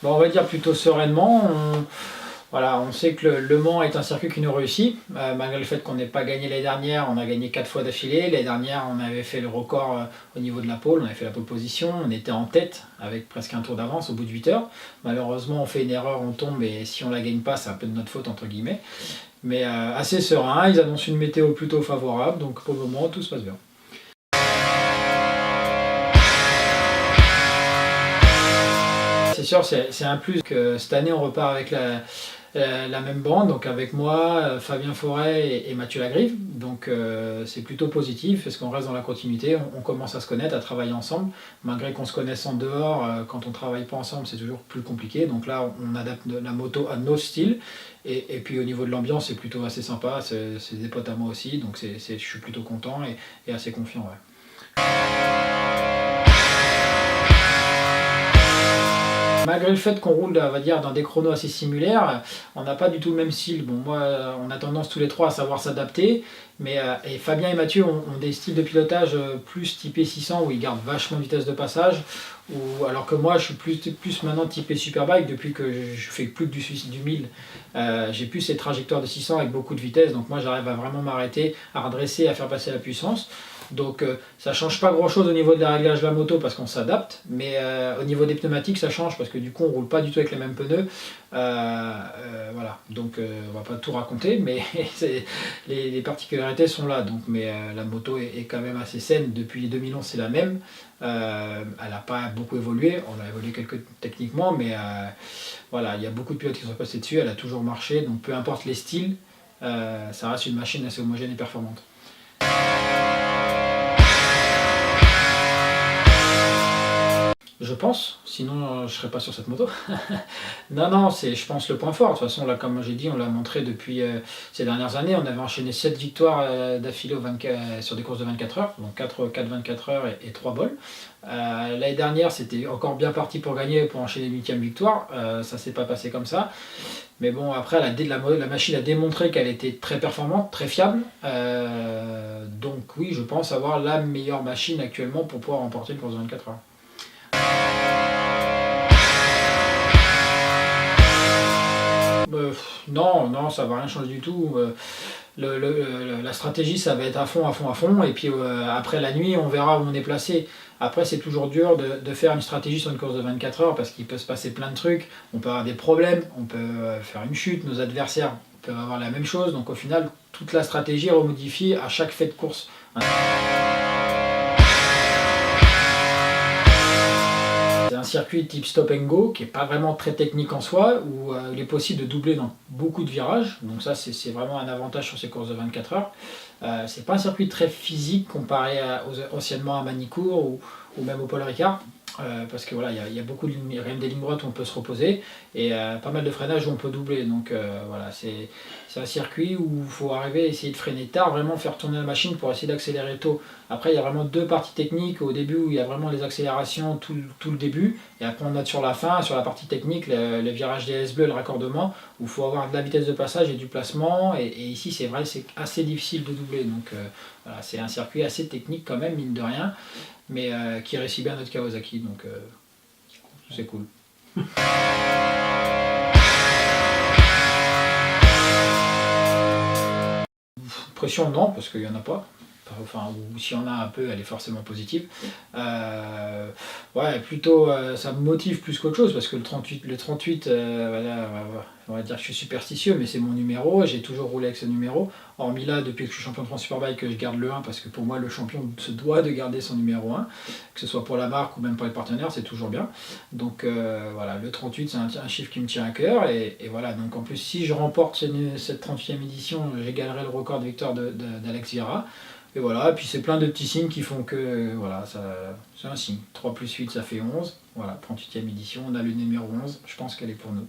Bon, on va dire plutôt sereinement. Voilà, on sait que le Mans est un circuit qui nous réussit, malgré le fait qu'on n'ait pas gagné l'année dernière. On a gagné 4 fois d'affilée. L'année dernière, on avait fait le record au niveau de la pole, on avait fait la pole position, on était en tête avec presque un tour d'avance au bout de 8 heures. Malheureusement, on fait une erreur, on tombe, et si on la gagne pas, c'est un peu de notre faute, entre guillemets. Mais assez serein, ils annoncent une météo plutôt favorable, donc pour le moment, tout se passe bien. C'est sûr, c'est un plus que cette année, on repart avec la même bande, donc avec moi, Fabien Forêt et Mathieu Lagrive. Donc c'est plutôt positif parce qu'on reste dans la continuité, on commence à se connaître, à travailler ensemble. Malgré qu'on se connaisse en dehors, quand on ne travaille pas ensemble, c'est toujours plus compliqué. Donc là, on adapte la moto à nos styles. Et puis au niveau de l'ambiance, c'est plutôt assez sympa. C'est des potes à moi aussi, donc je suis plutôt content et assez confiant. Ouais. Malgré le fait qu'on roule, on va dire, dans des chronos assez similaires, on n'a pas du tout le même style. Bon, moi, on a tendance tous les trois à savoir s'adapter, mais et Fabien et Mathieu ont des styles de pilotage plus typé 600 où ils gardent vachement de vitesse de passage, alors que moi, je suis plus maintenant typé Superbike depuis que je fais plus que du 1000. J'ai plus ces trajectoires de 600 avec beaucoup de vitesse, donc moi, j'arrive à vraiment m'arrêter, à redresser, à faire passer la puissance. Donc ça change pas grand chose au niveau de la réglage de la moto parce qu'on s'adapte, mais au niveau des pneumatiques ça change parce que du coup on roule pas du tout avec les mêmes pneus. Voilà, donc on va pas tout raconter, mais les particularités sont là. Donc, mais la moto est quand même assez saine, depuis 2011 c'est la même. Elle n'a pas beaucoup évolué, on a évolué techniquement, mais voilà, il y a beaucoup de pilotes qui sont passés dessus, elle a toujours marché, donc peu importe les styles, ça reste une machine assez homogène et performante. Je pense, sinon je ne serais pas sur cette moto. Non, c'est je pense le point fort. De toute façon, là, comme j'ai dit, on l'a montré depuis ces dernières années. On avait enchaîné 7 victoires d'affilée sur des courses de 24 heures, donc 4 24 heures et 3 bols. L'année dernière, c'était encore bien parti pour gagner, pour enchaîner une 8e victoire. Ça ne s'est pas passé comme ça. Mais bon, après, la machine a démontré qu'elle était très performante, très fiable. Donc oui, je pense avoir la meilleure machine actuellement pour pouvoir remporter une course de 24 heures. Non, ça va rien changer du tout. La stratégie, ça va être à fond, et puis après la nuit, on verra où on est placé. Après, c'est toujours dur de faire une stratégie sur une course de 24 heures parce qu'il peut se passer plein de trucs. On peut avoir des problèmes, on peut faire une chute, nos adversaires peuvent avoir la même chose. Donc au final, toute la stratégie est remodifiée à chaque fait de course. C'est un circuit type stop and go qui n'est pas vraiment très technique en soi, où il est possible de doubler dans beaucoup de virages. Donc ça, c'est vraiment un avantage sur ces courses de 24 heures. C'est pas un circuit très physique comparé anciennement à Manicourt ou même au Paul Ricard. Parce que voilà, il y a beaucoup de lignes, rien des lignes droites où on peut se reposer et pas mal de freinage où on peut doubler. Donc voilà, c'est un circuit où il faut arriver à essayer de freiner tard, vraiment faire tourner la machine pour essayer d'accélérer tôt. Après, il y a vraiment deux parties techniques. Au début, où il y a vraiment les accélérations tout le début, et après on note sur la fin, sur la partie technique, le virage DS bleu, le raccordement, où il faut avoir de la vitesse de passage et du placement. Et ici, c'est vrai, c'est assez difficile de doubler. Donc voilà, c'est un circuit assez technique quand même, mine de rien, mais qui réussit bien notre Kawasaki, donc c'est cool. Pression non, parce qu'il n'y en a pas. Enfin, ou si on a un peu, elle est forcément positive. Ouais, plutôt, ça me motive plus qu'autre chose, parce que le 38 voilà, on va dire que je suis superstitieux, mais c'est mon numéro, j'ai toujours roulé avec ce numéro. Hormis là, depuis que je suis champion de France Superbike, que je garde le 1, parce que pour moi, le champion se doit de garder son numéro 1, que ce soit pour la marque ou même pour les partenaires, c'est toujours bien. Donc voilà, le 38, c'est un chiffre qui me tient à cœur, et voilà, donc en plus, si je remporte cette 38e édition, j'égalerai le record de victoire d'Alex Vieira. Et voilà, et puis c'est plein de petits signes qui font que, voilà, c'est un signe. 3 plus 8, ça fait 11. Voilà, 38e édition, on a le numéro 11, je pense qu'elle est pour nous.